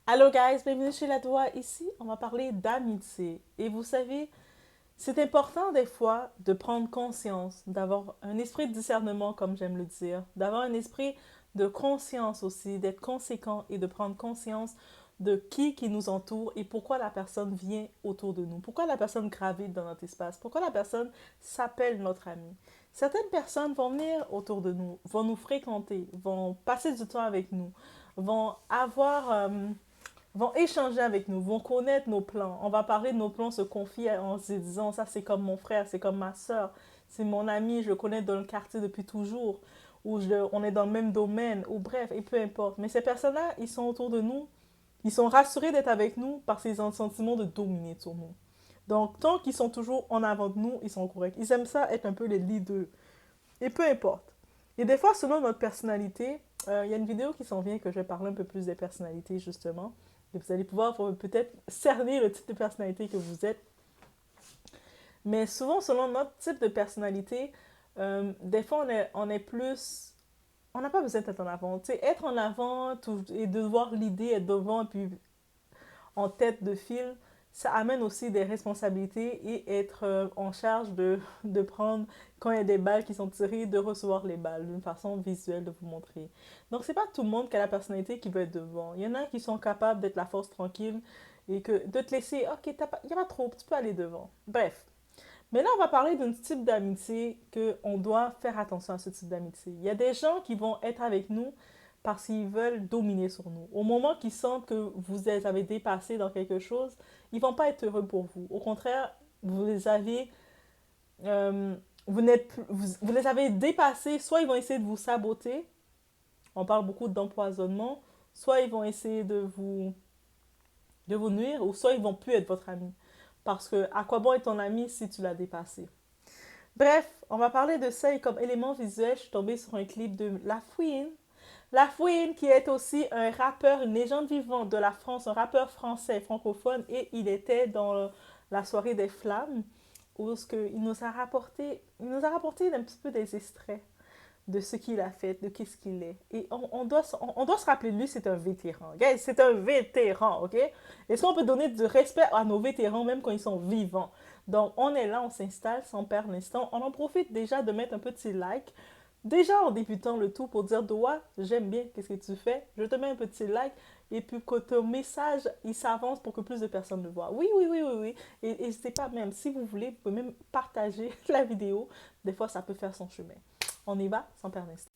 Allô guys, bienvenue chez La Doua. Ici, on va parler d'amitié. Et vous savez, c'est important des fois de prendre conscience, d'avoir un esprit de discernement, comme j'aime le dire, d'avoir un esprit de conscience aussi, d'être conséquent et de prendre conscience de qui nous entoure et pourquoi la personne vient autour de nous, pourquoi la personne gravite dans notre espace, pourquoi la personne s'appelle notre ami. Certaines personnes vont venir autour de nous, vont nous fréquenter, vont passer du temps avec nous, vont vont échanger avec nous, vont connaître nos plans. On va parler de nos plans, se confier en se disant, ça c'est comme mon frère, c'est comme ma soeur, c'est mon ami, je le connais dans le quartier depuis toujours, on est dans le même domaine, ou bref, et peu importe. Mais ces personnes-là, ils sont autour de nous, ils sont rassurés d'être avec nous parce qu'ils ont le sentiment de dominer sur nous. Donc, tant qu'ils sont toujours en avant de nous, ils sont corrects. Ils aiment ça être un peu les leaders. Et peu importe. Et des fois, selon notre personnalité, il y a une vidéo qui s'en vient que je vais parler un peu plus des personnalités, justement. Et vous allez pouvoir peut-être cerner le type de personnalité que vous êtes. Mais souvent, selon notre type de personnalité, des fois, on est plus... On n'a pas besoin d'être en avant. Tu sais, être en avant et devoir l'idée, être devant, et puis en tête de file, ça amène aussi des responsabilités et être en charge de prendre, quand il y a des balles qui sont tirées, de recevoir les balles d'une façon visuelle, de vous montrer. Donc, c'est pas tout le monde qui a la personnalité qui veut être devant. Il y en a qui sont capables d'être la force tranquille et que de te laisser, ok, il n'y a pas trop, tu peux aller devant. Bref. Mais là, on va parler d'un type d'amitié qu'on doit faire attention à ce type d'amitié. Il y a des gens qui vont être avec nous parce qu'ils veulent dominer sur nous. Au moment qu'ils sentent que vous les avez dépassés dans quelque chose, ils vont pas être heureux pour vous. Au contraire, vous les avez, euh, vous les avez dépassés, soit ils vont essayer de vous saboter, on parle beaucoup d'empoisonnement, soit ils vont essayer de vous nuire, ou soit ils vont plus être votre ami. Parce que à quoi bon être ton ami si tu l'as dépassé? Bref, on va parler de ça et comme élément visuel, je suis tombée sur un clip de La Fouine. La Fouine qui est aussi un rappeur, une légende vivante de la France, un rappeur français francophone et il était dans la soirée des Flammes où il nous a rapporté un petit peu des extraits de ce qu'il a fait, de qu'est-ce qu'il est. Et on doit se rappeler de lui, c'est un vétéran. Guys, c'est un vétéran, ok? Est-ce qu'on peut donner du respect à nos vétérans même quand ils sont vivants? Donc, on est là, on s'installe sans perdre l'instant. On en profite déjà de mettre un petit like. Déjà en débutant le tout pour dire, Doa, j'aime bien, qu'est-ce que tu fais? Je te mets un petit like et puis que ton message, il s'avance pour que plus de personnes le voient. Oui, oui, oui, oui, oui. Et n'hésitez pas même, si vous voulez, vous pouvez même partager la vidéo. Des fois, ça peut faire son chemin. On y va sans perdre d'instant.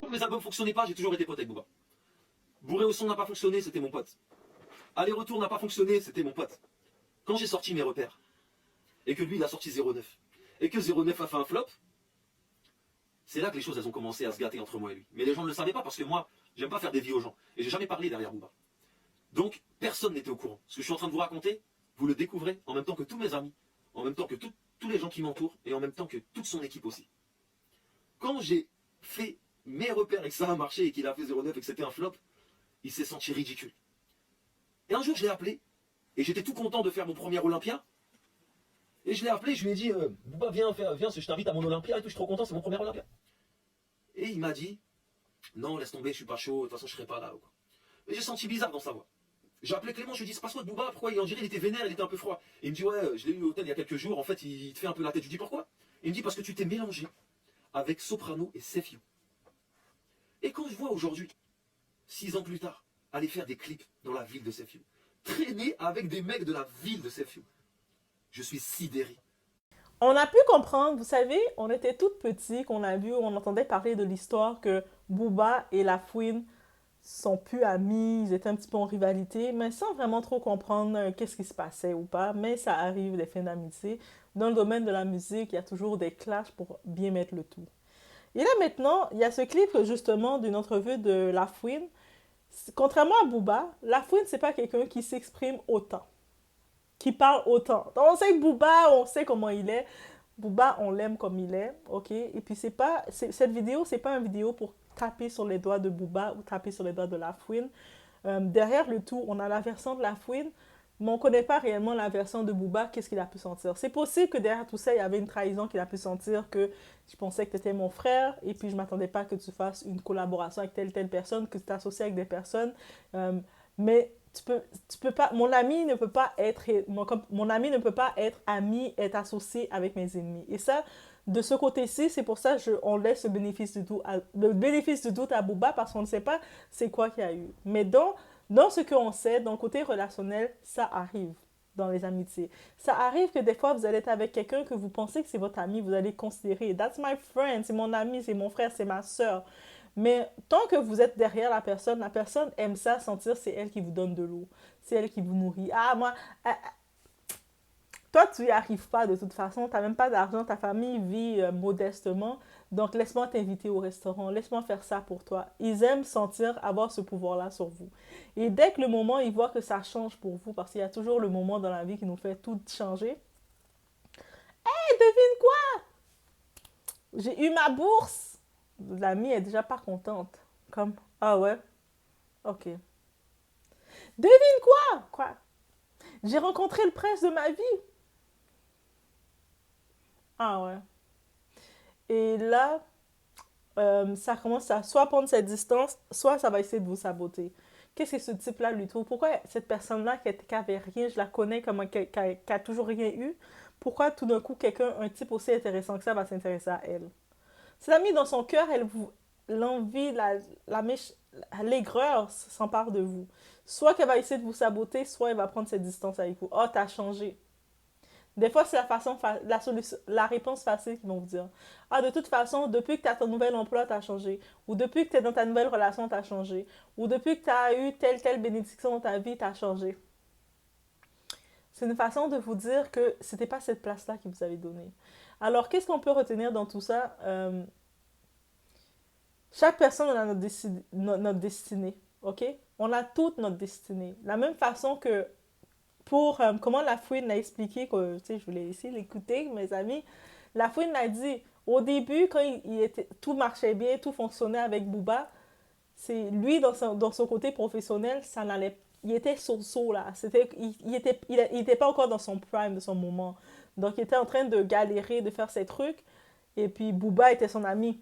Mes albums fonctionnaient pas, j'ai toujours été pote avec Booba. Bourré au son n'a pas fonctionné, c'était mon pote. Aller-retour n'a pas fonctionné, c'était mon pote. Quand j'ai sorti mes repères, et que lui il a sorti 09, et que 09 a fait un flop, c'est là que les choses elles ont commencé à se gâter entre moi et lui. Mais les gens ne le savaient pas parce que moi, j'aime pas faire des vies aux gens. Et j'ai jamais parlé derrière Booba. Donc personne n'était au courant. Ce que je suis en train de vous raconter, vous le découvrez en même temps que tous mes amis, en même temps que tous les gens qui m'entourent, et en même temps que toute son équipe aussi. Quand j'ai fait mes repères et que ça a marché et qu'il a fait 09 et que c'était un flop, il s'est senti ridicule. Et un jour, je l'ai appelé, et j'étais tout content de faire mon premier Olympia. Et je l'ai appelé, je lui ai dit, Bouba, viens, je t'invite à mon Olympia et tout, je suis trop content, c'est mon premier Olympia. Et il m'a dit, non, laisse tomber, je suis pas chaud, de toute façon, je serai pas là. Et j'ai senti bizarre dans sa voix. J'ai appelé Clément, je lui ai dit, c'est pas quoi de Bouba, pourquoi on dirait qu'il était vénère, il était un peu froid. Et il me dit, ouais, je l'ai eu au hôtel il y a quelques jours, en fait, il te fait un peu la tête. Je lui dis, pourquoi? Il me dit, parce que tu t'es mélangé avec Soprano et Sefiu. Et quand je vois aujourd'hui, 6 ans plus tard, aller faire des clips dans la ville de Sefiu, traîner avec des mecs de la ville de Sefiu, je suis sidéré. On a pu comprendre, vous savez, on était toutes petites, qu'on a vu, on entendait parler de l'histoire que Booba et La Fouine sont plus amis, ils étaient un petit peu en rivalité, mais sans vraiment trop comprendre qu'est-ce qui se passait ou pas. Mais ça arrive des fins d'amitié. Dans le domaine de la musique, il y a toujours des clashs pour bien mettre le tout. Et là maintenant, il y a ce clip justement d'une entrevue de La Fouine. Contrairement à Booba, La Fouine, c'est pas quelqu'un qui s'exprime autant, qui parle autant. Donc, on sait que Booba, on sait comment il est. Booba, on l'aime comme il est, ok? Et puis cette vidéo, c'est pas une vidéo pour taper sur les doigts de Booba ou taper sur les doigts de La Fouine. Derrière le tout, on a la version de La Fouine, mais on ne connaît pas réellement la version de Booba, qu'est-ce qu'il a pu sentir. C'est possible que derrière tout ça, il y avait une trahison qu'il a pu sentir, que je pensais que tu étais mon frère, et puis je ne m'attendais pas que tu fasses une collaboration avec telle personne, que tu t'associes avec des personnes. Euh, mais tu peux pas, mon ami ne peut pas être, mon ami ne peut pas être ami, être associé avec mes ennemis. Et ça, de ce côté-ci, c'est pour ça on laisse le bénéfice du doute à Booba, parce qu'on ne sait pas c'est quoi qu'il y a eu. Mais dans ce qu'on sait, dans le côté relationnel, ça arrive dans les amitiés. Ça arrive que des fois, vous allez être avec quelqu'un que vous pensez que c'est votre ami, vous allez considérer, that's my friend, c'est mon ami, c'est mon frère, c'est ma soeur. Mais tant que vous êtes derrière la personne aime ça, sentir c'est elle qui vous donne de l'eau, c'est elle qui vous nourrit. Ah, moi, toi, tu n'y arrives pas de toute façon, tu n'as même pas d'argent, ta famille vit modestement, donc laisse-moi t'inviter au restaurant, laisse-moi faire ça pour toi. Ils aiment sentir avoir ce pouvoir-là sur vous. Et dès que le moment, ils voient que ça change pour vous, parce qu'il y a toujours le moment dans la vie qui nous fait tout changer. Hey, devine quoi? J'ai eu ma bourse. L'amie est déjà pas contente. Comme, ah ouais, ok. Devine quoi? Quoi? J'ai rencontré le prince de ma vie. Ah ouais. Et là, ça commence à soit prendre cette distance, soit ça va essayer de vous saboter. Qu'est-ce que ce type-là lui trouve? Pourquoi cette personne-là qui avait rien, je la connais comme qui a toujours rien eu, pourquoi tout d'un coup quelqu'un, un type aussi intéressant que ça va s'intéresser à elle? Cette amie dans son cœur, l'envie, la l'aigreur s'empare de vous. Soit qu'elle va essayer de vous saboter, soit elle va prendre cette distance avec vous. Oh, t'as changé. Des fois, c'est la réponse facile qu'ils vont vous dire. Ah, de toute façon, depuis que tu as ton nouvel emploi, tu as changé. Ou depuis que tu es dans ta nouvelle relation, tu as changé. Ou depuis que tu as eu telle bénédiction dans ta vie, tu as changé. C'est une façon de vous dire que c'était pas cette place-là qu'ils vous avaient donnée. Alors, qu'est-ce qu'on peut retenir dans tout ça? Chaque personne a notre destinée, ok? On a toute notre destinée. La même façon que comment la fouine l'a expliqué, que je voulais essayer d'écouter, mes amis. La fouine l'a dit, au début, quand tout marchait bien, tout fonctionnait avec Booba, c'est lui, dans son côté professionnel, ça n'allait, il était so-so, là. Il était pas encore dans son prime, de son moment. Donc, il était en train de galérer, de faire ses trucs. Et puis, Booba était son ami.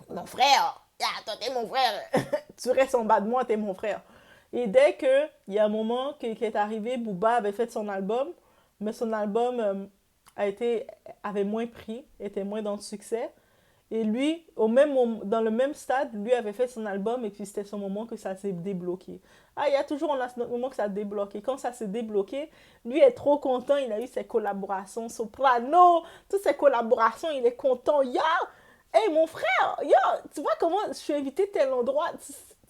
Mon frère, ah, toi, t'es mon frère. Tu restes en bas de moi, t'es mon frère. Et dès qu'il y a un moment qui est arrivé, Booba avait fait son album, mais son album avait moins pris, était moins dans le succès. Et lui, dans le même stade, lui avait fait son album et puis c'était son moment que ça s'est débloqué. Ah, il y a toujours un moment que ça a débloqué. Quand ça s'est débloqué, lui est trop content, il a eu ses collaborations Soprano, toutes ses collaborations, il est content. Ya! Hey, mon frère, yo, tu vois comment je suis invité tel endroit?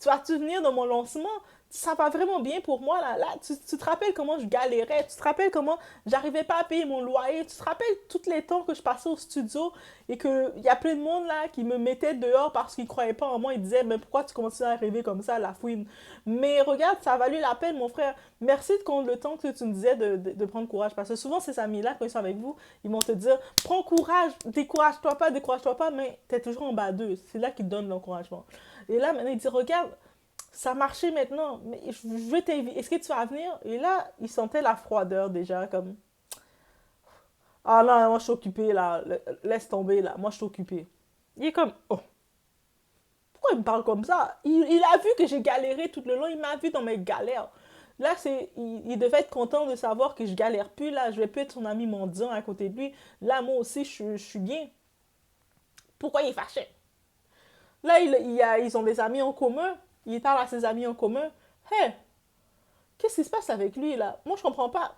Tu vas-tu venir dans mon lancement? Ça va vraiment bien pour moi, là. Tu te rappelles comment je galérais? Tu te rappelles comment j'arrivais pas à payer mon loyer? Tu te rappelles tous les temps que je passais au studio et qu'il y a plein de monde, là, qui me mettait dehors parce qu'ils croyaient pas en moi. Ils disaient, mais pourquoi tu continues à rêver comme ça, la fouine? Mais regarde, ça a valu la peine, mon frère. Merci de prendre le temps que tu me disais de prendre courage. Parce que souvent, ces amis-là, quand ils sont avec vous, ils vont te dire, prends courage, décourage-toi pas, mais tu es toujours en bas d'eux. C'est là qu'ils te donnent l'encouragement. Et là, maintenant, ils disent, regarde, ça marchait maintenant, mais je veux t'inviter. Est-ce que tu vas venir? Et là, il sentait la froideur déjà, comme, ah non, moi je suis occupé là, laisse tomber là, moi je suis occupé. Il est comme, oh, pourquoi il me parle comme ça? Il a vu que j'ai galéré tout le long, il m'a vu dans mes galères. Là, il devait être content de savoir que je galère plus, là, je vais plus être son ami mendiant à côté de lui. Là, moi aussi, je suis bien. Pourquoi il est fâché? Là, ils ont des amis en commun. Il parle à ses amis en commun. Hé, qu'est-ce qui se passe avec lui, là? Moi, je comprends pas.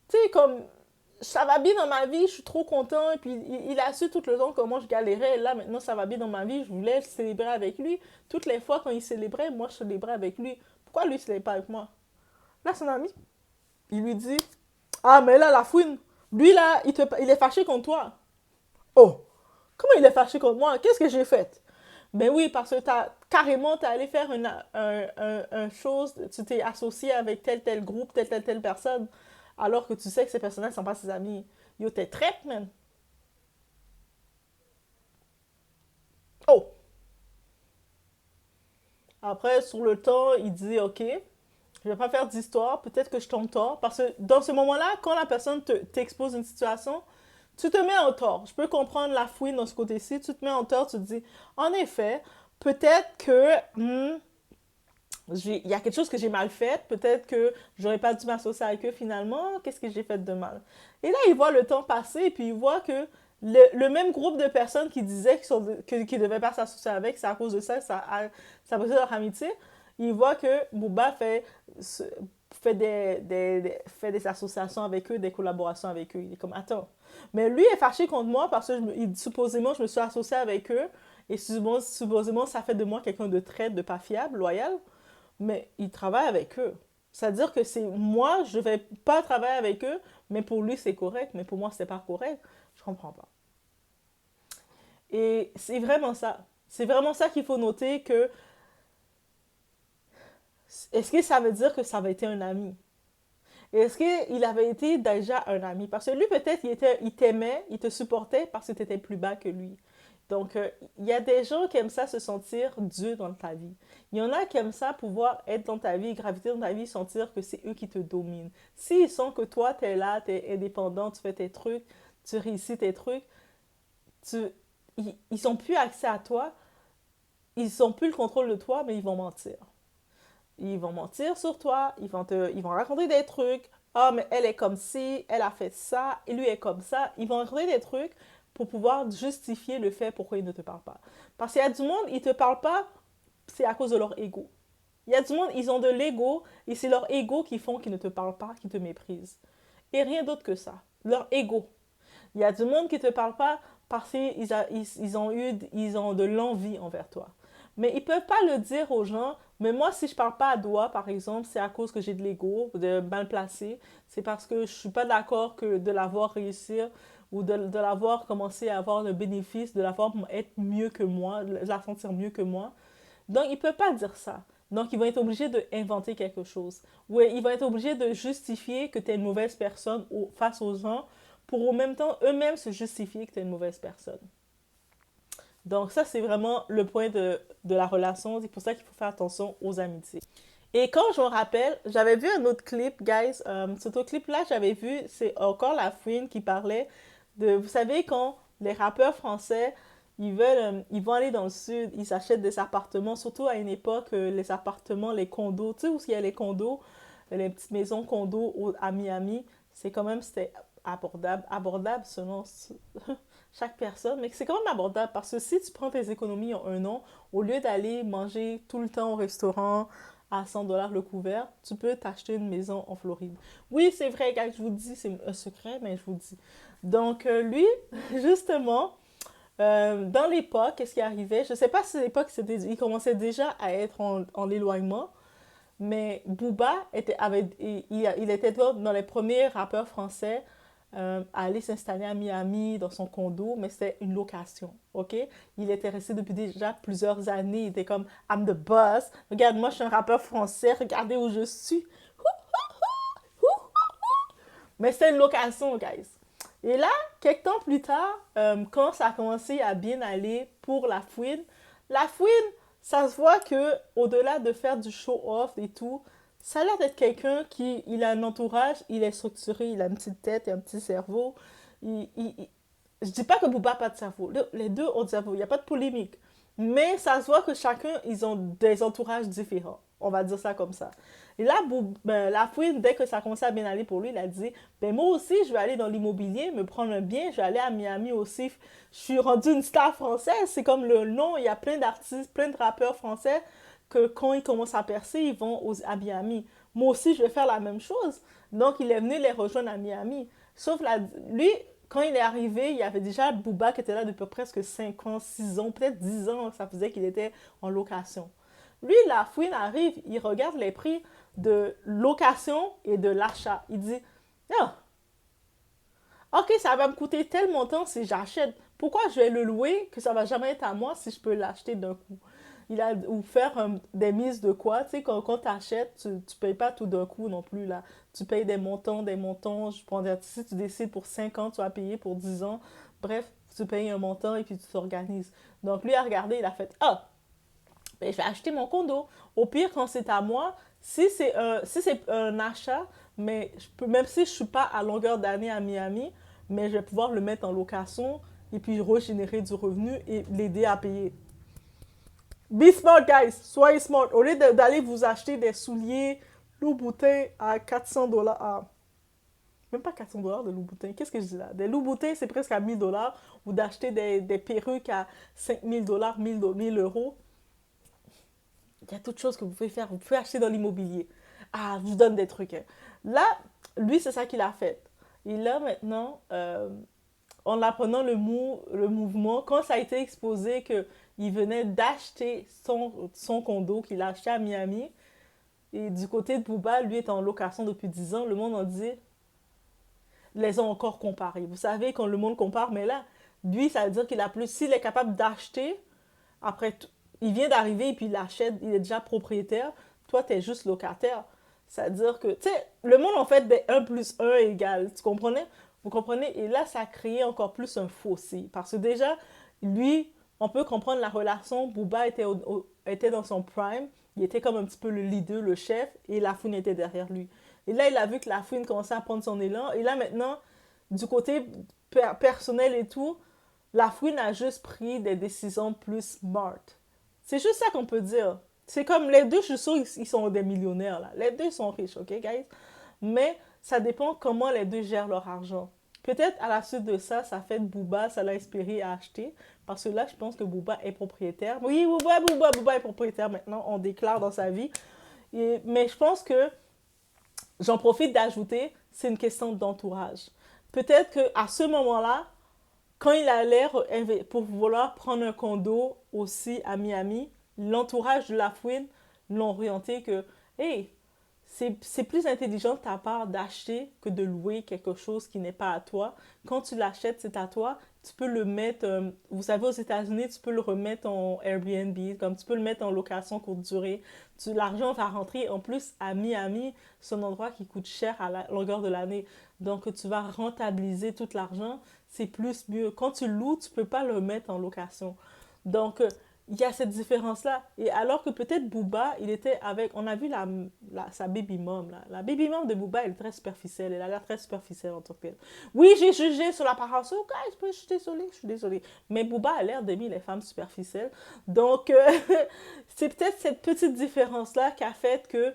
Tu sais, comme, ça va bien dans ma vie, je suis trop content. Et puis, il a su tout le temps comment je galérais. Là, maintenant, ça va bien dans ma vie, je voulais célébrer avec lui. Toutes les fois, quand il célébrait, moi, je célébrais avec lui. Pourquoi lui, il ne célèbre pas avec moi? Là, son ami, il lui dit, ah, mais là, la fouine, lui, là, il est fâché contre toi. Oh, comment il est fâché contre moi? Qu'est-ce que j'ai fait? Ben oui, parce que t'es allé faire un chose, tu t'es associé avec tel groupe, telle personne, alors que tu sais que ces personnes-là ne sont pas ses amis. Yo, t'es traite, man. Oh! Après, sur le temps, il dit, OK, je vais pas faire d'histoire, peut-être que je tombe tort, parce que dans ce moment-là, quand la personne t'expose une situation, tu te mets en tort. Je peux comprendre la fouine dans ce côté-ci, tu te mets en tort, tu te dis, en effet, peut-être que il y a quelque chose que j'ai mal fait, peut-être que j'aurais pas dû m'associer avec eux finalement, qu'est-ce que j'ai fait de mal? Et là, il voit le temps passer et puis il voit que le même groupe de personnes qui disaient qu'ils devaient pas s'associer avec, c'est à cause de ça, ça brisait leur amitié. Il voit que Booba fait des associations avec eux, des collaborations avec eux. Il est comme, attends. Mais lui est fâché contre moi parce que supposément, je me suis associé avec eux et supposément, ça fait de moi quelqu'un de traître, de pas fiable, loyal. Mais il travaille avec eux. C'est-à-dire que c'est moi, je ne vais pas travailler avec eux, mais pour lui, c'est correct, mais pour moi, c'est pas correct. Je comprends pas. Et c'est vraiment ça. C'est vraiment ça qu'il faut noter que est-ce que ça veut dire que ça avait été un ami? Est-ce qu'il avait été déjà un ami? Parce que lui, peut-être, il t'aimait, il te supportait parce que tu étais plus bas que lui. Donc, il y a des gens qui aiment ça se sentir Dieu dans ta vie. Il y en a qui aiment ça pouvoir être dans ta vie, graviter dans ta vie, sentir que c'est eux qui te dominent. S'ils sentent que toi, tu es là, tu es indépendant, tu fais tes trucs, tu réussis tes trucs, ils n'ont plus accès à toi, ils n'ont plus le contrôle de toi, mais ils vont mentir. Ils vont mentir sur toi, ils vont raconter des trucs. Ah, mais elle est comme ci, elle a fait ça, et lui est comme ça. Ils vont raconter des trucs pour pouvoir justifier le fait pourquoi ils ne te parlent pas. Parce qu'il y a du monde, ils ne te parlent pas, c'est à cause de leur ego. Il y a du monde, ils ont de l'ego, et c'est leur ego qui font qu'ils ne te parlent pas, qu'ils te méprisent. Et rien d'autre que ça. Leur ego. Il y a du monde qui ne te parle pas parce ils ont de l'envie envers toi. Mais ils ne peuvent pas le dire aux gens. Mais moi, si je ne parle pas à Doua, par exemple, c'est à cause que j'ai de l'ego, de mal placé. C'est parce que je ne suis pas d'accord que de l'avoir réussi ou de l'avoir commencé à avoir le bénéfice, de l'avoir être mieux que moi, de la sentir mieux que moi. Donc, ils ne peuvent pas dire ça. Donc, ils vont être obligés d'inventer quelque chose. Ou ils vont être obligés de justifier que tu es une mauvaise personne face aux gens pour en même temps eux-mêmes se justifier que tu es une mauvaise personne. Donc ça, c'est vraiment le point de la relation. C'est pour ça qu'il faut faire attention aux amitiés. Et quand je me rappelle, j'avais vu un autre clip, guys. Cet autre clip-là, j'avais vu, c'est encore La Fouine qui parlait de, vous savez, quand les rappeurs français, ils vont aller dans le sud, ils achètent des appartements, surtout à une époque, les appartements, les condos, tu sais où il y a les condos, les petites maisons condos à Miami, c'est quand même, c'était abordable selon chaque personne, mais c'est quand même abordable parce que si tu prends tes économies en un an, au lieu d'aller manger tout le temps au restaurant à 100 $ le couvert, tu peux t'acheter une maison en Floride. Oui, c'est vrai, gars, je vous dis, c'est un secret, mais je vous dis. Donc, lui, justement, dans l'époque, qu'est-ce qui arrivait? Je ne sais pas si à l'époque, il commençait déjà à être en éloignement, mais Booba il était dans les premiers rappeurs français à aller s'installer à Miami dans son condo, mais c'était une location, ok? Il était resté depuis déjà plusieurs années. Il était comme, I'm the boss. Regarde, moi, je suis un rappeur français. Regardez où je suis. Mais c'était une location, guys. Et là, quelques temps plus tard, quand ça a commencé à bien aller pour la fouine, ça se voit que au-delà de faire du show-off et tout, ça a l'air d'être quelqu'un qui il a un entourage, il est structuré, il a une petite tête et un petit cerveau. Je dis pas que Booba n'a pas de cerveau. Les deux ont du cerveau, il n'y a pas de polémique. Mais ça se voit que chacun, ils ont des entourages différents. On va dire ça comme ça. Et là, la fouine, dès que ça a commencé à bien aller pour lui, il a dit, ben moi aussi, je vais aller dans l'immobilier, me prendre un bien, je vais aller à Miami aussi. Je suis rendue une star française, c'est comme le nom, il y a plein d'artistes, plein de rappeurs français que quand ils commencent à percer, ils vont à Miami. Moi aussi, je vais faire la même chose. Donc, il est venu les rejoindre à Miami. Sauf lui, quand il est arrivé, il y avait déjà Booba qui était là depuis presque 5 ans, 6 ans, peut-être 10 ans, ça faisait qu'il était en location. Lui, la fouine arrive, il regarde les prix de location et de l'achat. Il dit, ah, ok, ça va me coûter tel montant si j'achète. Pourquoi je vais le louer que ça va jamais être à moi si je peux l'acheter d'un coup? Ou faire des mises de quoi, tu sais, quand tu achètes, tu ne payes pas tout d'un coup non plus, là. Tu payes des montants, si tu décides pour 5 ans, tu vas payer pour 10 ans. Bref, tu payes un montant et puis tu t'organises. Donc lui a regardé, il a fait, ah, ben, je vais acheter mon condo. Au pire, quand c'est à moi, Si c'est un achat, mais même si je suis pas à longueur d'année à Miami, mais je vais pouvoir le mettre en location et puis régénérer du revenu et l'aider à payer. Be smart, guys. Soyez smart. Au lieu d'aller vous acheter des souliers Louboutin à 400 $, même pas 400 $ de Louboutin. Qu'est-ce que je dis là? Des Louboutin, c'est presque à 1000 $. Ou d'acheter des perruques à 5000 $, 1000 euros. Il y a toutes choses que vous pouvez faire. Vous pouvez acheter dans l'immobilier. Ah, je vous donne des trucs, hein. Là, lui, c'est ça qu'il a fait. Et là, maintenant, en apprenant le mouvement, quand ça a été exposé qu'il venait d'acheter son condo qu'il a acheté à Miami, et du côté de Booba, lui est en location depuis 10 ans, le monde en dit, les ont encore comparés. Vous savez, quand le monde compare, mais là, lui, ça veut dire qu'il a plus. S'il est capable d'acheter, après, il vient d'arriver et puis il achète, il est déjà propriétaire, toi, tu es juste locataire. C'est-à-dire que, tu sais, le monde, en fait, des 1 plus 1 égale. Tu comprenez? Vous comprenez? Et là, ça a créé encore plus un fossé. Parce que déjà, lui, on peut comprendre la relation. Booba était dans son prime. Il était comme un petit peu le leader, le chef, et La Fouine était derrière lui. Et là, il a vu que La Fouine commençait à prendre son élan. Et là, maintenant, du côté personnel et tout, La Fouine a juste pris des décisions plus smart. C'est juste ça qu'on peut dire. C'est comme les deux, je suis sûre, ils sont des millionnaires, là. Les deux sont riches, ok, guys? Mais ça dépend comment les deux gèrent leur argent. Peut-être à la suite de ça, ça fait de Booba, ça l'a inspiré à acheter. Parce que là, je pense que Booba est propriétaire. Oui, Booba est propriétaire maintenant, on déclare dans sa vie. Mais je pense que j'en profite d'ajouter, c'est une question d'entourage. Peut-être qu'à ce moment-là, quand il a l'air pour vouloir prendre un condo aussi à Miami, l'entourage de La Fouine l'ont orienté que, hey, c'est plus intelligent de ta part d'acheter que de louer quelque chose qui n'est pas à toi. Quand tu l'achètes, c'est à toi. Tu peux le mettre, vous savez, aux États-Unis, tu peux le remettre en Airbnb, comme tu peux le mettre en location courte durée. L'argent va rentrer. En plus, à Miami, c'est un endroit qui coûte cher à la longueur de l'année. Donc, tu vas rentabiliser tout l'argent. C'est plus mieux. Quand tu loues, tu peux pas le mettre en location. Donc, il y a cette différence-là. Et alors que peut-être Booba, il était avec... On a vu sa baby mom, là. La baby mom de Booba, elle est très superficielle. Elle a l'air très superficielle en tant que telle. Oui, j'ai jugé sur l'apparence. Oh, guys, je suis désolée. Mais Booba a l'air d'aimer les femmes superficielles. Donc, c'est peut-être cette petite différence-là qui a fait que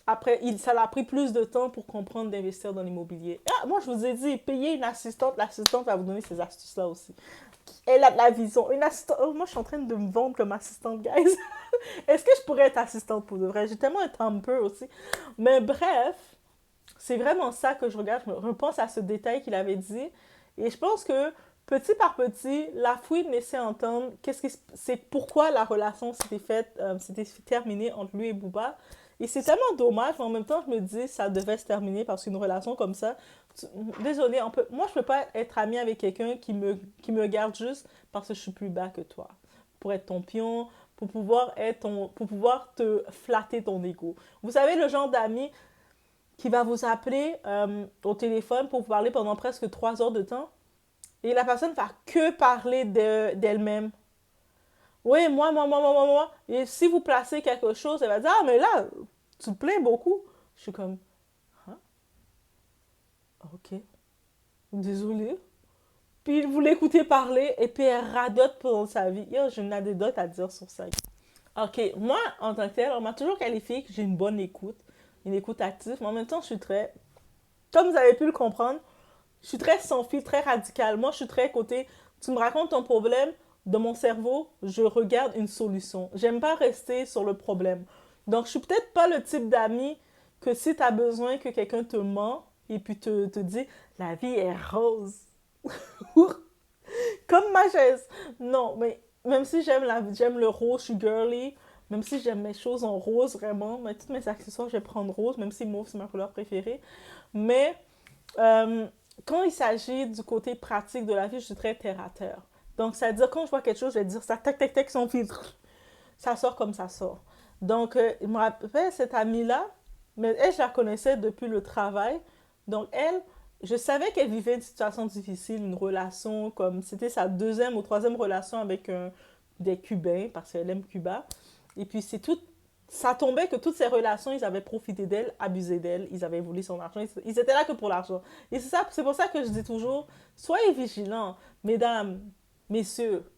après, ça l'a pris plus de temps pour comprendre d'investir dans l'immobilier. Ah, moi, je vous ai dit, payer une assistante. L'assistante va vous donner ces astuces-là aussi. Elle a de la vision. Une assistante. Oh, moi, je suis en train de me vendre comme assistante, guys. Est-ce que je pourrais être assistante pour de vrai? J'ai tellement un temper aussi. Mais bref, c'est vraiment ça que je regarde. Je me repense à ce détail qu'il avait dit. Et je pense que petit par petit, La Fouine laissait entendre c'est pourquoi la relation s'était terminée entre lui et Booba. Et c'est tellement dommage, mais en même temps, je me dis ça devait se terminer parce qu'une relation comme ça, désolé, moi je peux pas être amie avec quelqu'un qui me garde juste parce que je suis plus bas que toi. Pour être ton pion, pour pouvoir te flatter ton ego. Vous savez, le genre d'ami qui va vous appeler au téléphone pour vous parler pendant presque 3 heures de temps et la personne va que parler d'elle-même. Oui, moi. Et si vous placez quelque chose, elle va dire, ah, mais là, tu te plains beaucoup. Je suis comme, hein? Ok, désolée. Puis vous l'écoutez parler et puis elle radote pendant sa vie. Yo, j'ai une anecdote à dire sur ça. Ok, moi, en tant que tel, on m'a toujours qualifié que j'ai une écoute active, mais en même temps, je suis très, comme vous avez pu le comprendre, je suis très sans fil, très radicale. Moi, je suis très côté, tu me racontes ton problème, de mon cerveau, je regarde une solution. J'aime pas rester sur le problème. Donc, je suis peut-être pas le type d'ami que si tu as besoin que quelqu'un te ment et puis te dit la vie est rose. Comme ma chaise. Non, mais même si j'aime le rose, je suis girly. Même si j'aime mes choses en rose, vraiment. Mais tous mes accessoires, je vais prendre rose, même si mauve, c'est ma couleur préférée. Mais euh, quand il s'agit du côté pratique de la vie, je suis très terre à terre. Donc, ça veut dire, quand je vois quelque chose, je vais dire ça, tac, tac, tac, son filtre. Ça sort comme ça sort. Donc, il me rappelle cette amie-là, mais elle, je la connaissais depuis le travail. Donc, elle, je savais qu'elle vivait une situation difficile, une relation comme c'était sa deuxième ou troisième relation avec des Cubains, parce qu'elle aime Cuba. Et puis, c'est tout. ça tombait que toutes ces relations, ils avaient profité d'elle, abusé d'elle, ils avaient volé son argent, ils étaient là que pour l'argent. Et c'est pour ça que je dis toujours, soyez vigilants, mesdames, messieurs,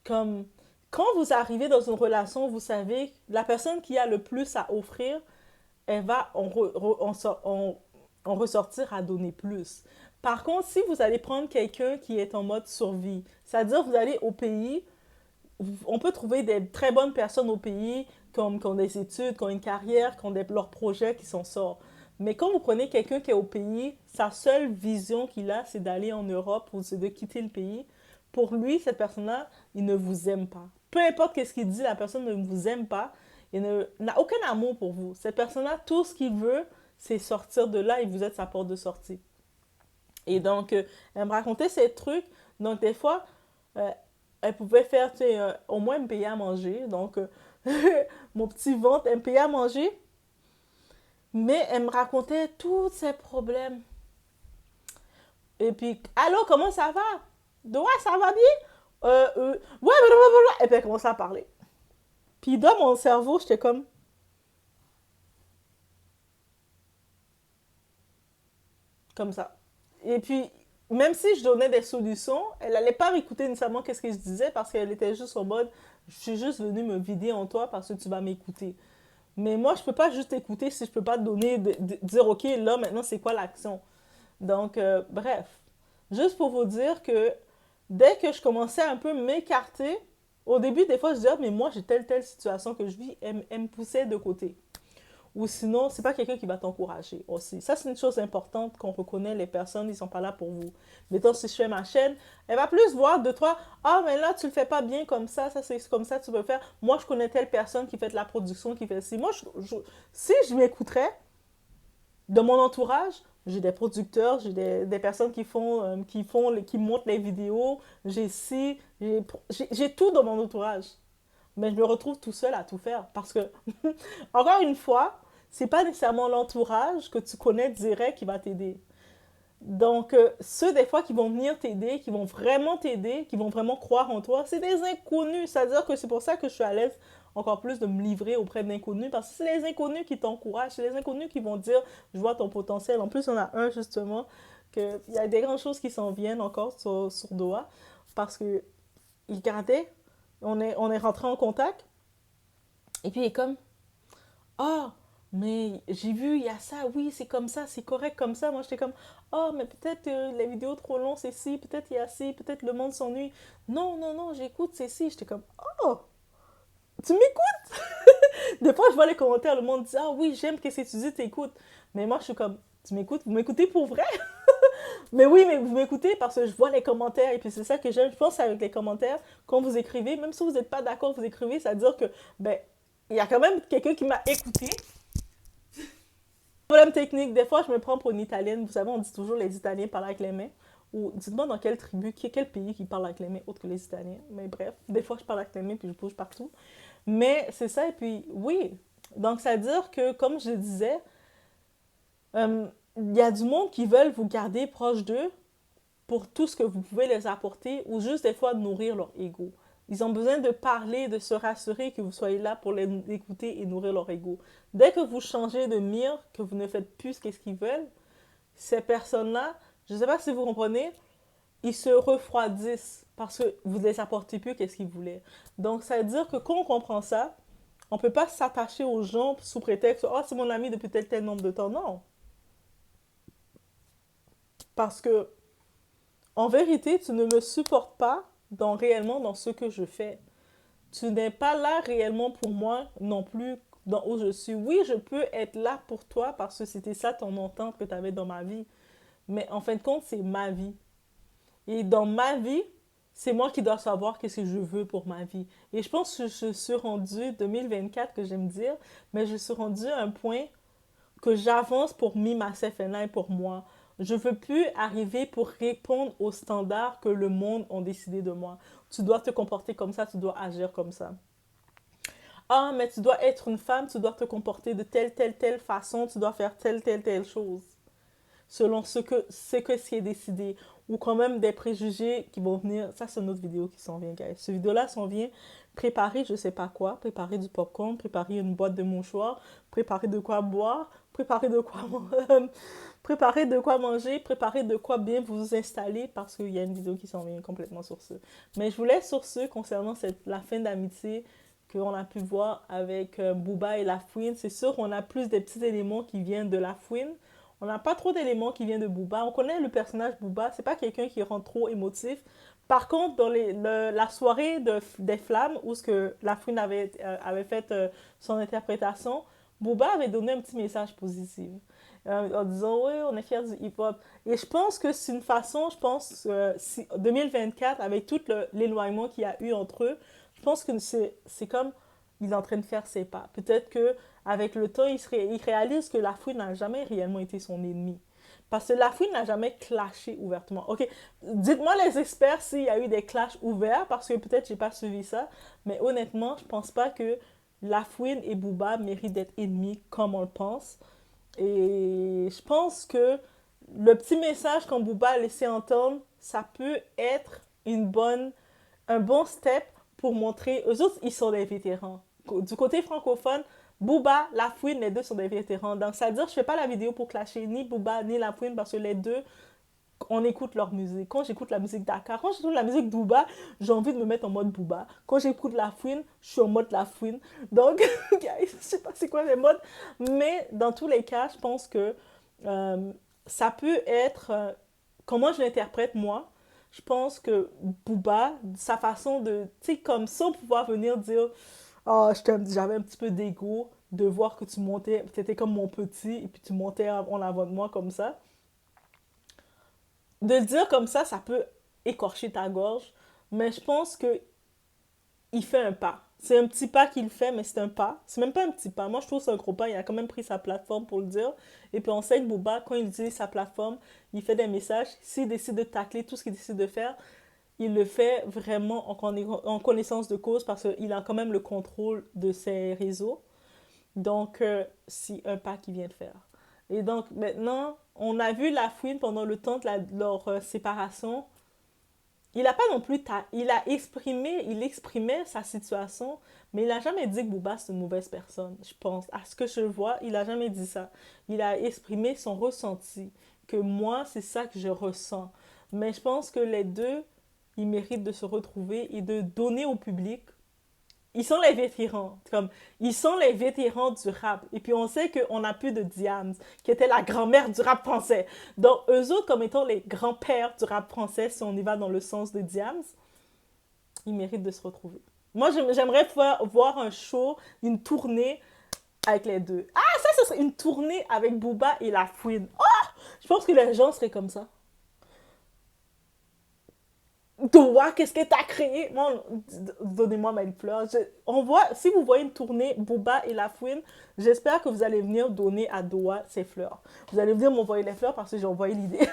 comme quand vous arrivez dans une relation, vous savez, la personne qui a le plus à offrir, elle va en ressortir à donner plus. Par contre, si vous allez prendre quelqu'un qui est en mode survie, c'est-à-dire vous allez au pays, on peut trouver des très bonnes personnes au pays qui ont des études, qui ont une carrière, qui ont leurs projets, qui s'en sortent. Mais quand vous prenez quelqu'un qui est au pays, sa seule vision qu'il a, c'est d'aller en Europe ou c'est de quitter le pays. Pour lui, cette personne-là, il ne vous aime pas. Peu importe ce qu'il dit, la personne ne vous aime pas. N'a aucun amour pour vous. Cette personne-là, tout ce qu'il veut, c'est sortir de là et vous êtes sa porte de sortie. Et donc, elle me racontait ces trucs. Donc, des fois, euh, elle pouvait faire, tu sais, au moins me payer à manger. Donc, mon petit ventre, elle me payait à manger. Mais elle me racontait tous ses problèmes. Et puis, allô, comment ça va? Ouais, ça va bien? Ouais, blablabla. Et puis, elle commençait à parler. Puis, dans mon cerveau, j'étais comme ça. Et puis, même si je donnais des solutions, elle n'allait pas m'écouter nécessairement qu'est-ce que je disais parce qu'elle était juste en mode, je suis juste venue me vider en toi parce que tu vas m'écouter. Mais moi, je peux pas juste écouter si je peux pas te donner, dire, OK, là, maintenant, c'est quoi l'action? Donc, bref. Juste pour vous dire que dès que je commençais un peu m'écarter, au début, des fois, je disais, ah, mais moi, j'ai telle situation que je vis, elle me poussait de côté. Ou sinon, c'est pas quelqu'un qui va t'encourager aussi. Ça, c'est une chose importante qu'on reconnaît, les personnes, ils sont pas là pour vous. Mettons, si je fais ma chaîne, elle va plus voir de toi, ah, mais là, tu le fais pas bien comme ça c'est comme ça, tu peux faire. Moi, je connais telle personne qui fait de la production, qui fait ci. Moi, si je m'écouterais, de mon entourage, j'ai des producteurs, j'ai des personnes qui montent les vidéos, j'ai ci, j'ai tout dans mon entourage. Mais je me retrouve tout seul à tout faire parce que, encore une fois, c'est pas nécessairement l'entourage que tu connais direct qui va t'aider. Donc, ceux des fois qui vont venir t'aider, qui vont vraiment t'aider, qui vont vraiment croire en toi, c'est des inconnus. C'est-à-dire que c'est pour ça que je suis à l'aise encore plus de me livrer auprès d'inconnus parce que c'est les inconnus qui t'encouragent, c'est les inconnus qui vont dire je vois ton potentiel. En plus, on a un justement, il y a des grandes choses qui s'en viennent encore sur Doha parce que il gardait, on est rentré en contact et puis il est comme ah, oh, mais j'ai vu, il y a ça, oui, c'est comme ça, c'est correct comme ça. Moi, j'étais comme, oh, mais peut-être les vidéos trop longues, c'est ci, peut-être il y a ci, peut-être le monde s'ennuie. Non, non, non, j'écoute, c'est ci. J'étais comme, oh, tu m'écoutes? Des fois, je vois les commentaires, le monde dit, ah oui, j'aime que tu dis, t'écoutes. Mais moi, je suis comme, tu m'écoutes? Vous m'écoutez pour vrai? Mais oui, mais vous m'écoutez parce que je vois les commentaires et puis c'est ça que j'aime. Je pense avec les commentaires, quand vous écrivez, même si vous n'êtes pas d'accord, vous écrivez, ça veut dire que, ben, il y a quand même quelqu'un qui m'a écouté. Problème technique, des fois je me prends pour une Italienne. Vous savez, on dit toujours les Italiens parlent avec les mains. Ou dites-moi dans quelle tribu, quel pays qui parle avec les mains autre que les Italiens. Mais bref, des fois je parle avec les mains puis je bouge partout. Mais c'est ça, et puis oui. Donc ça veut dire que, comme je disais, il y a du monde qui veulent vous garder proche d'eux pour tout ce que vous pouvez les apporter ou juste des fois nourrir leur ego. Ils ont besoin de parler, de se rassurer que vous soyez là pour les écouter et nourrir leur ego. Dès que vous changez de mire, que vous ne faites plus ce qu'ils veulent, ces personnes-là, je ne sais pas si vous comprenez, ils se refroidissent parce que vous ne les apportez plus qu'est-ce qu'ils voulaient. Donc, ça veut dire que quand on comprend ça, on ne peut pas s'attacher aux gens sous prétexte « Oh, c'est mon ami depuis tel nombre de temps. » Non. Parce que en vérité, tu ne me supportes pas réellement dans ce que je fais. Tu n'es pas là réellement pour moi non plus dans où je suis. Oui, je peux être là pour toi parce que c'était ça ton entente que tu avais dans ma vie. Mais en fin de compte, c'est ma vie. Et dans ma vie, c'est moi qui dois savoir qu'est-ce que je veux pour ma vie. Et je pense que je suis rendue, 2024 que j'aime dire, mais je suis rendue à un point que j'avance pour me, myself and I, pour moi. Je ne veux plus arriver pour répondre aux standards que le monde a décidé de moi. Tu dois te comporter comme ça, tu dois agir comme ça. Ah, mais tu dois être une femme, tu dois te comporter de telle façon, tu dois faire telle chose. Selon ce qui est décidé. ou quand même des préjugés qui vont venir. Ça, c'est une autre vidéo qui s'en vient, guys. Cette vidéo-là s'en vient. Préparer, je sais pas quoi. Préparer du popcorn, préparer une boîte de mouchoirs, préparer de quoi boire, préparer de quoi, préparer de quoi manger, préparer de quoi bien vous installer parce qu'il y a une vidéo qui s'en vient complètement sur ce. Mais je vous laisse sur ce concernant la fin d'amitié qu'on a pu voir avec Booba et La Fouine. C'est sûr qu'on a plus des petits éléments qui viennent de La Fouine. On n'a pas trop d'éléments qui viennent de Booba. On connaît le personnage Booba. C'est pas quelqu'un qui rend trop émotif. Par contre, dans la soirée des Flammes, où ce que La Fouine avait fait son interprétation, Booba avait donné un petit message positif. En disant, oui, on est fiers du hip-hop. Et je pense que c'est une façon, je pense, 2024, avec tout l'éloignement qu'il y a eu entre eux, je pense que c'est comme il est en train de faire ses pas. Peut-être que avec le temps, il réalise que La Fouine n'a jamais réellement été son ennemi. Parce que La Fouine n'a jamais clashé ouvertement. Ok, dites-moi les experts s'il y a eu des clashs ouverts, parce que peut-être j'ai pas suivi ça, mais honnêtement, je pense pas que La Fouine et Booba méritent d'être ennemis comme on le pense. Et je pense que le petit message qu'on Booba a laissé entendre, ça peut être un bon step pour montrer. Eux autres, ils sont des vétérans. Du côté francophone, Booba, La Fouine, les deux sont des vétérans. Donc, ça veut dire que je fais pas la vidéo pour clasher ni Booba ni La Fouine parce que les deux, on écoute leur musique. Quand j'écoute la musique Dakar, quand j'écoute la musique Booba, j'ai envie de me mettre en mode Booba. Quand j'écoute La Fouine, je suis en mode La Fouine. Donc, guys, je sais pas c'est quoi les modes, mais dans tous les cas, je pense que ça peut être comment je l'interprète moi. Je pense que Booba, sa façon de, tu sais, comme sans pouvoir venir dire, oh, j'avais un petit peu d'ego de voir que tu montais, tu étais comme mon petit, et puis tu montais en avant de moi comme ça. De le dire comme ça peut écorcher ta gorge, mais je pense que il fait un pas. C'est un petit pas qu'il fait, mais c'est un pas. C'est même pas un petit pas. Moi, je trouve que c'est un gros pas. Il a quand même pris sa plateforme pour le dire. Et puis, on sait que Booba, quand il utilise sa plateforme, il fait des messages. S'il décide de tacler tout ce qu'il décide de faire, il le fait vraiment en connaissance de cause parce qu'il a quand même le contrôle de ses réseaux. Donc, c'est un pas qu'il vient de faire. Et donc, maintenant, on a vu La Fouine pendant le temps de leur séparation. Il a pas non plus il exprimait sa situation, mais il a jamais dit que Booba c'est une mauvaise personne, je pense. À ce que je vois, il a jamais dit ça. Il a exprimé son ressenti, que moi c'est ça que je ressens. Mais je pense que les deux, ils méritent de se retrouver et de donner au public. Ils sont les vétérans, comme ils sont les vétérans du rap. Et puis on sait qu'on n'a plus de Diams, qui était la grand-mère du rap français. Donc eux autres, comme étant les grands-pères du rap français, si on y va dans le sens de Diams, ils méritent de se retrouver. Moi, j'aimerais voir un show, une tournée avec les deux. Ah, ça, ce serait une tournée avec Booba et La Fouine. Oh, je pense que les gens seraient comme ça. Toi, qu'est-ce que t'as créé? Bon, donnez-moi ma fleur. Si vous voyez une tournée Booba et La Fouine, j'espère que vous allez venir donner à Doha ses fleurs. Vous allez venir m'envoyer les fleurs parce que j'ai envoyé l'idée.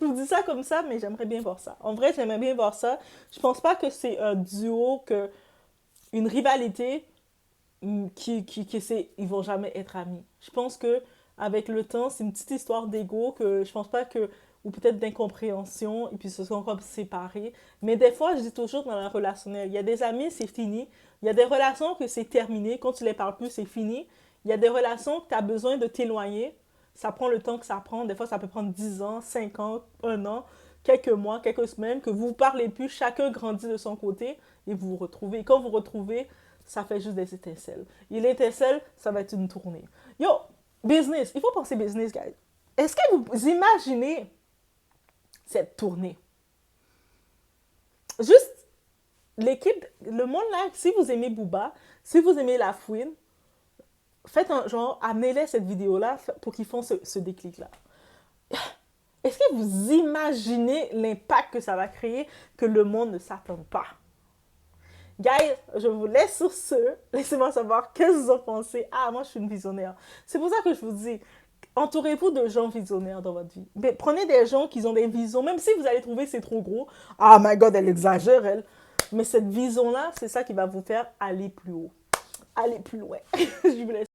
Je vous dis ça comme ça, mais j'aimerais bien voir ça. En vrai, j'aimerais bien voir ça. Je pense pas que c'est un duo, une rivalité ils vont jamais être amis. Je pense que avec le temps, c'est une petite histoire d'ego que je pense pas que ou peut-être d'incompréhension et puis se sont comme séparés. Mais des fois, je dis toujours dans la relationnelle, il y a des amis, c'est fini. Il y a des relations que c'est terminé. Quand tu les parles plus, c'est fini. Il y a des relations que tu as besoin de t'éloigner. Ça prend le temps que ça prend. Des fois, ça peut prendre 10 ans, 5 ans, 1 an, quelques mois, quelques semaines, que vous ne parlez plus, chacun grandit de son côté et vous vous retrouvez. Et quand vous vous retrouvez, ça fait juste des étincelles. Et l'étincelle, ça va être une tournée. Yo, business, il faut penser business, guys. Est-ce que vous imaginez cette tournée? Juste l'équipe, le monde là, si vous aimez Booba, si vous aimez La Fouine, faites un genre, amenez-les cette vidéo-là pour qu'ils font ce déclic-là. Est-ce que vous imaginez l'impact que ça va créer que le monde ne s'attend pas? Guys, je vous laisse sur ce. Laissez-moi savoir qu'est-ce que vous en pensez. Ah, moi, je suis une visionnaire. C'est pour ça que je vous dis, entourez-vous de gens visionnaires dans votre vie. Mais prenez des gens qui ont des visions, même si vous allez trouver que c'est trop gros. Ah, my God, elle exagère, elle. Mais cette vision-là, c'est ça qui va vous faire aller plus haut. Aller plus loin. Je vous laisse.